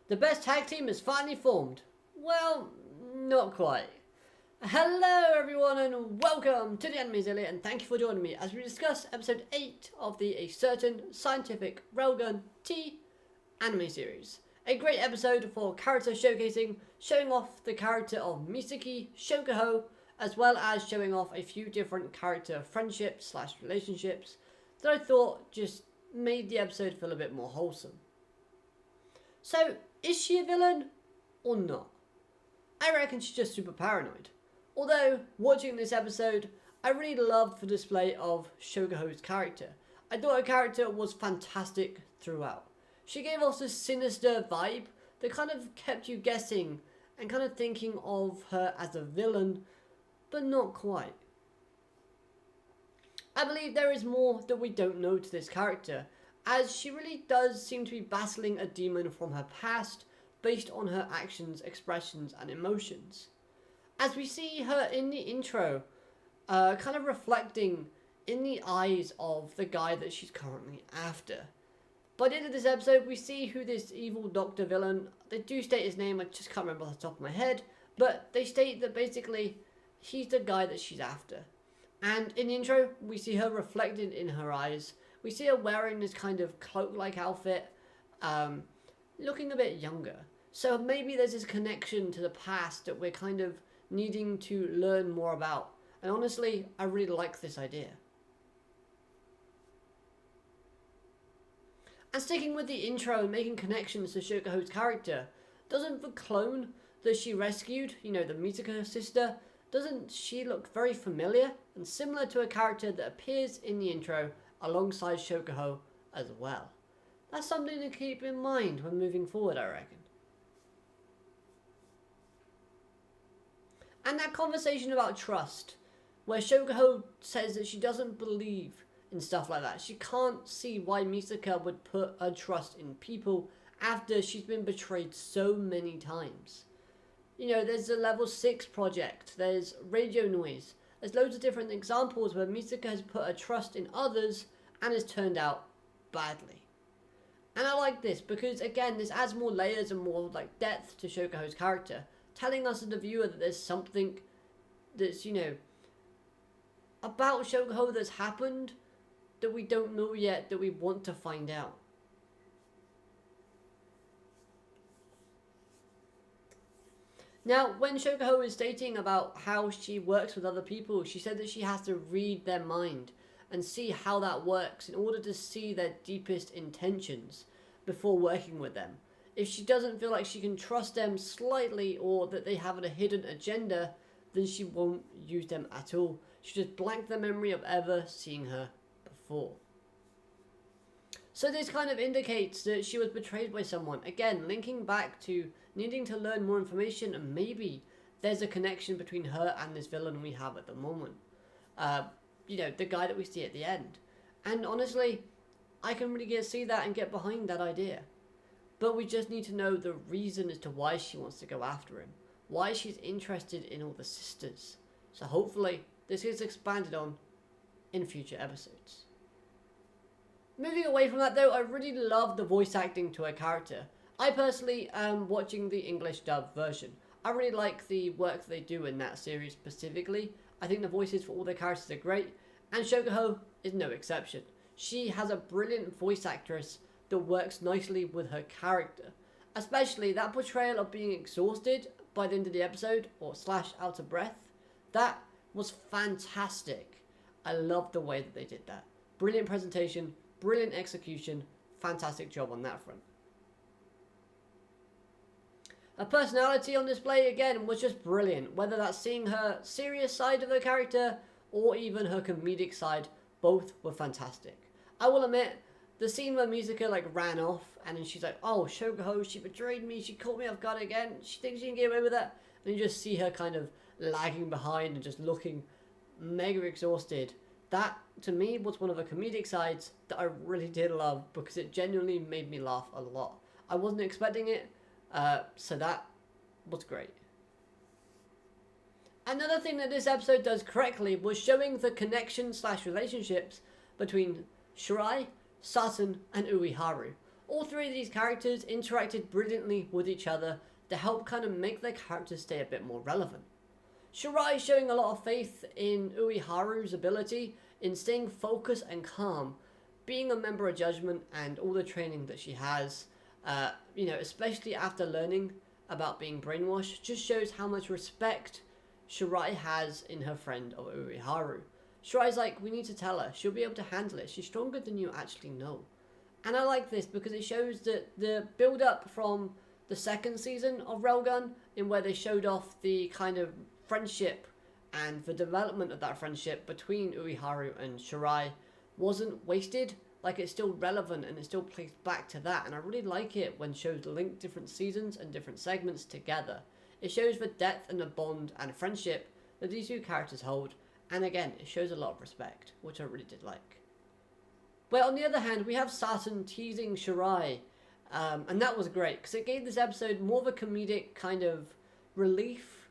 The best tag team is finally formed. Well, not quite. Hello everyone and welcome to the Anime Zillion, and thank you for joining me as we discuss episode 8 of the A Certain Scientific Railgun T anime series. A great episode for character showcasing, showing off the character of Misaki Shokohou, as well as showing off a few different character friendships / relationships that I thought just made the episode feel a bit more wholesome. So, is she a villain or not? I reckon she's just super paranoid. Although, watching this episode, I really loved the display of Shokohou's character. I thought her character was fantastic throughout. She gave us this sinister vibe that kind of kept you guessing and kind of thinking of her as a villain, but not quite. I believe there is more that we don't know to this character, as she really does seem to be battling a demon from her past based on her actions, expressions and emotions. As we see her in the intro, kind of reflecting in the eyes of the guy that she's currently after. By the end of this episode, we see who this evil doctor villain, they do state his name, I just can't remember off the top of my head, but they state that basically he's the guy that she's after. And in the intro, we see her reflected in her eyes. We see her wearing this kind of cloak-like outfit, looking a bit younger. So maybe there's this connection to the past that we're kind of needing to learn more about. And honestly, I really like this idea. And sticking with the intro and making connections to Shokohou's character, doesn't the clone that she rescued, the Mitsuka sister, doesn't she look very familiar and similar to a character that appears in the intro alongside Shokohou as well? That's something to keep in mind when moving forward, I reckon. And that conversation about trust, where Shokohou says that she doesn't believe in stuff like that. She can't see why Misaka would put her trust in people after she's been betrayed so many times. There's the level 6 project, there's radio noise, there's loads of different examples where Misaka has put her trust in others and has turned out badly. And I like this because, again, this adds more layers and more depth to Shokohou's character, telling us as the viewer that there's something that's, about Shokohou that's happened that we don't know yet, that we want to find out. Now, when Shokohou is stating about how she works with other people, she said that she has to read their mind and see how that works in order to see their deepest intentions before working with them. If she doesn't feel like she can trust them slightly or that they have a hidden agenda, then she won't use them at all. She'll just blank the memory of ever seeing her before. So this kind of indicates that she was betrayed by someone. Again, linking back to needing to learn more information, and maybe there's a connection between her and this villain we have at the moment. The guy that we see at the end. And honestly, I can really see that and get behind that idea. But we just need to know the reason as to why she wants to go after him. Why she's interested in all the sisters. So hopefully this gets expanded on in future episodes. Moving away from that though, I really love the voice acting to her character. I personally am watching the English dub version. I really like the work they do in that series specifically. I think the voices for all the characters are great, and Shokohou is no exception. She has a brilliant voice actress that works nicely with her character. Especially that portrayal of being exhausted by the end of the episode, or / out of breath. That was fantastic. I love the way that they did that. Brilliant presentation, brilliant execution, fantastic job on that front. Her personality on display again was just brilliant, whether that's seeing her serious side of her character or even her comedic side, both were fantastic. I will admit, the scene where Misaka ran off and then she's like, oh, Shokohou, she betrayed me, she caught me off guard again, she thinks she can get away with that, and you just see her kind of lagging behind and just looking mega exhausted. That, to me, was one of the comedic sides that I really did love because it genuinely made me laugh a lot. I wasn't expecting it, so that was great. Another thing that this episode does correctly was showing the connection / relationships between Shirai, Saturn and Ueharu. All three of these characters interacted brilliantly with each other to help kind of make their characters stay a bit more relevant. Shirai showing a lot of faith in Ueharu's ability in staying focused and calm, being a member of Judgment, and all the training that she has, especially after learning about being brainwashed, just shows how much respect Shirai has in her friend of Ueharu. Shirai's like, we need to tell her, she'll be able to handle it, she's stronger than you actually know. And I like this because it shows that the build up from the second season of Railgun, in where they showed off the kind of friendship and the development of that friendship between Ueharu and Shirai, wasn't wasted. Like, it's still relevant and it still plays back to that. And I really like it when shows link different seasons and different segments together. It shows the depth and the bond and friendship that these two characters hold. And again, it shows a lot of respect, which I really did like. But on the other hand, we have Saturn teasing Shirai. And that was great, because it gave this episode more of a comedic kind of relief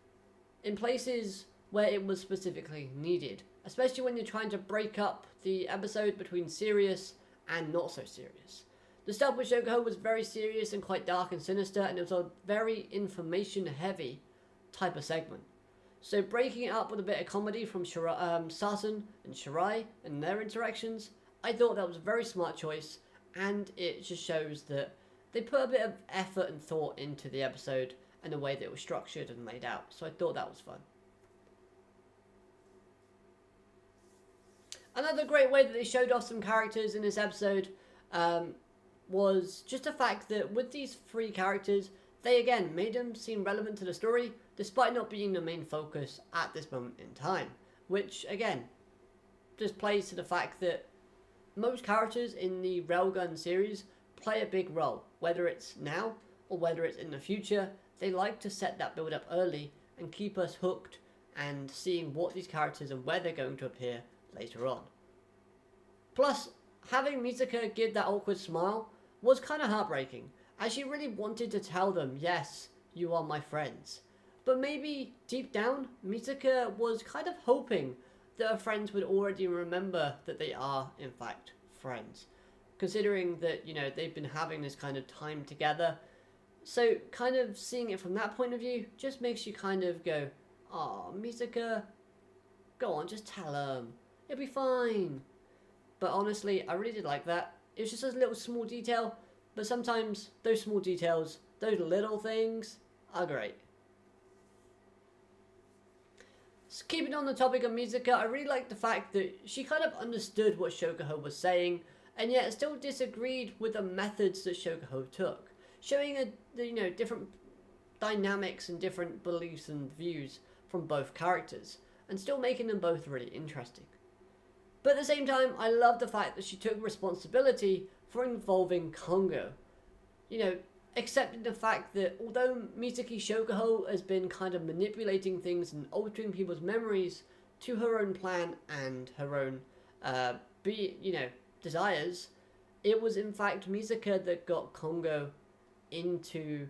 in places where it was specifically needed. Especially when you're trying to break up the episode between serious and not so serious. The stuff with Shokohou was very serious and quite dark and sinister, and it was a very information heavy type of segment. So breaking it up with a bit of comedy from Saturn and Shirai and their interactions, I thought that was a very smart choice, and it just shows that they put a bit of effort and thought into the episode and the way that it was structured and laid out. So I thought that was fun. Another great way that they showed off some characters in this episode was just the fact that with these three characters, they again made them seem relevant to the story, despite not being the main focus at this moment in time. Which, again, just plays to the fact that most characters in the Railgun series play a big role. Whether it's now or whether it's in the future, they like to set that build up early and keep us hooked and seeing what these characters and where they're going to appear later on. Plus, having Mitsuka give that awkward smile was kind of heartbreaking, as she really wanted to tell them, yes, you are my friends. But maybe deep down, Mitsuka was kind of hoping that her friends would already remember that they are, in fact, friends. Considering that, they've been having this kind of time together. So, kind of seeing it from that point of view just makes you kind of go, "Aw, Mitsuka, go on, just tell them. It'll be fine." But honestly, I really did like that. It was just a little small detail, but sometimes those small details, those little things, are great. So keeping on the topic of Mitsuka, I really liked the fact that she kind of understood what Shokohou was saying, and yet still disagreed with the methods that Shokohou took, showing different dynamics and different beliefs and views from both characters, and still making them both really interesting. But at the same time, I love the fact that she took responsibility for involving Kongo. Accepting the fact that although Mitsuki Shokohou has been kind of manipulating things and altering people's memories to her own plan and her own, desires, it was in fact Mitsuka that got Kongo into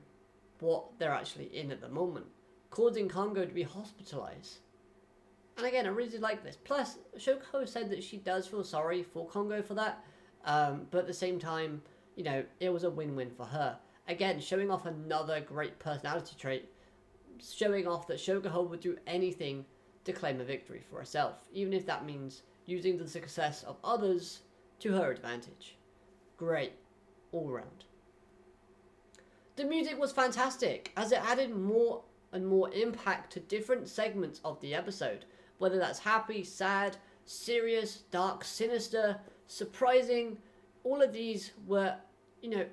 what they're actually in at the moment, causing Kongo to be hospitalized. And again, I really did like this. Plus, Shokohou said that she does feel sorry for Kongo for that, but at the same time, it was a win-win for her. Again, showing off another great personality trait, showing off that Shokohou would do anything to claim a victory for herself, even if that means using the success of others to her advantage. Great, all round. The music was fantastic, as it added more and more impact to different segments of the episode, whether that's happy, sad, serious, dark, sinister, surprising. All of these were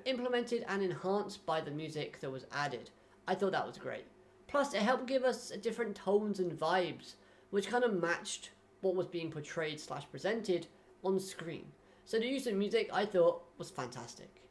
implemented and enhanced by the music that was added. I thought that was great. Plus, it helped give us different tones and vibes, which kind of matched what was being portrayed / presented on screen. So the use of music, I thought, was fantastic.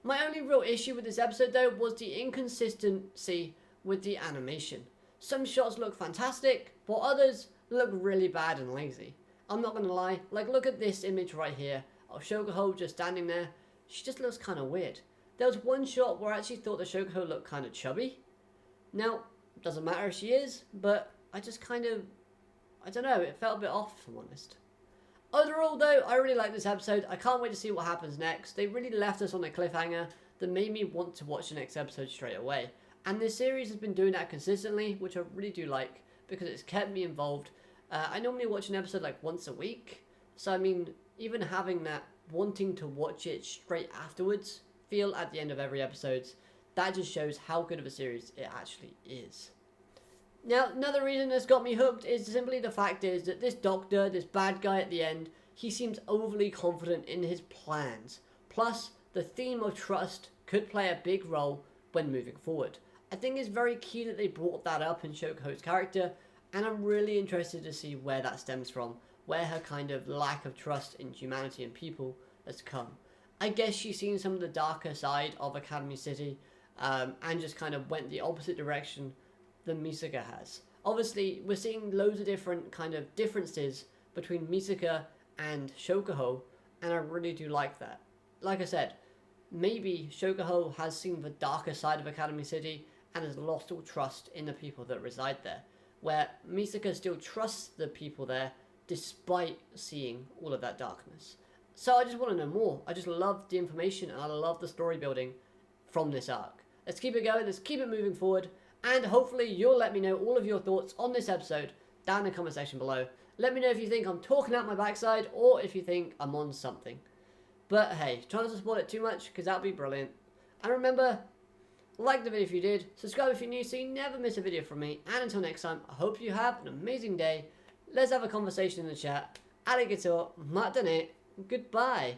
My only real issue with this episode, though, was the inconsistency with the animation. Some shots look fantastic, while others look really bad and lazy. I'm not gonna lie, look at this image right here of Shokohou just standing there. She just looks kind of weird. There was one shot where I actually thought the Shokohou looked kind of chubby. Now, it doesn't matter if she is, but I just kind of, I don't know, it felt a bit off, if I'm honest. Overall though, I really like this episode. I can't wait to see what happens next. They really left us on a cliffhanger that made me want to watch the next episode straight away. And this series has been doing that consistently, which I really do like, because it's kept me involved. I normally watch an episode like once a week, so I mean, even having that wanting to watch it straight afterwards feel at the end of every episode, that just shows how good of a series it actually is. Now, another reason that's got me hooked is simply the fact is that this doctor, this bad guy at the end, he seems overly confident in his plans. Plus, the theme of trust could play a big role when moving forward. I think it's very key that they brought that up in Shokohou's character, and I'm really interested to see where that stems from, where her kind of lack of trust in humanity and people has come. I guess she's seen some of the darker side of Academy City, and just kind of went the opposite direction than Misaka has. Obviously, we're seeing loads of different kind of differences between Misaka and Shokohou, and I really do like that. Like I said, maybe Shokohou has seen the darker side of Academy City and has lost all trust in the people that reside there, where Misaka still trusts the people there despite seeing all of that darkness. So I just want to know more. I just love the information and I love the story building from this arc. Let's keep it going, let's keep it moving forward, and hopefully you'll let me know all of your thoughts on this episode down in the comment section below. Let me know if you think I'm talking out my backside or if you think I'm on something. But hey, try not to spoil it too much because that would be brilliant. And remember, like the video if you did, subscribe if you're new so you never miss a video from me. And until next time, I hope you have an amazing day. Let's have a conversation in the chat. Arigato, matane, goodbye.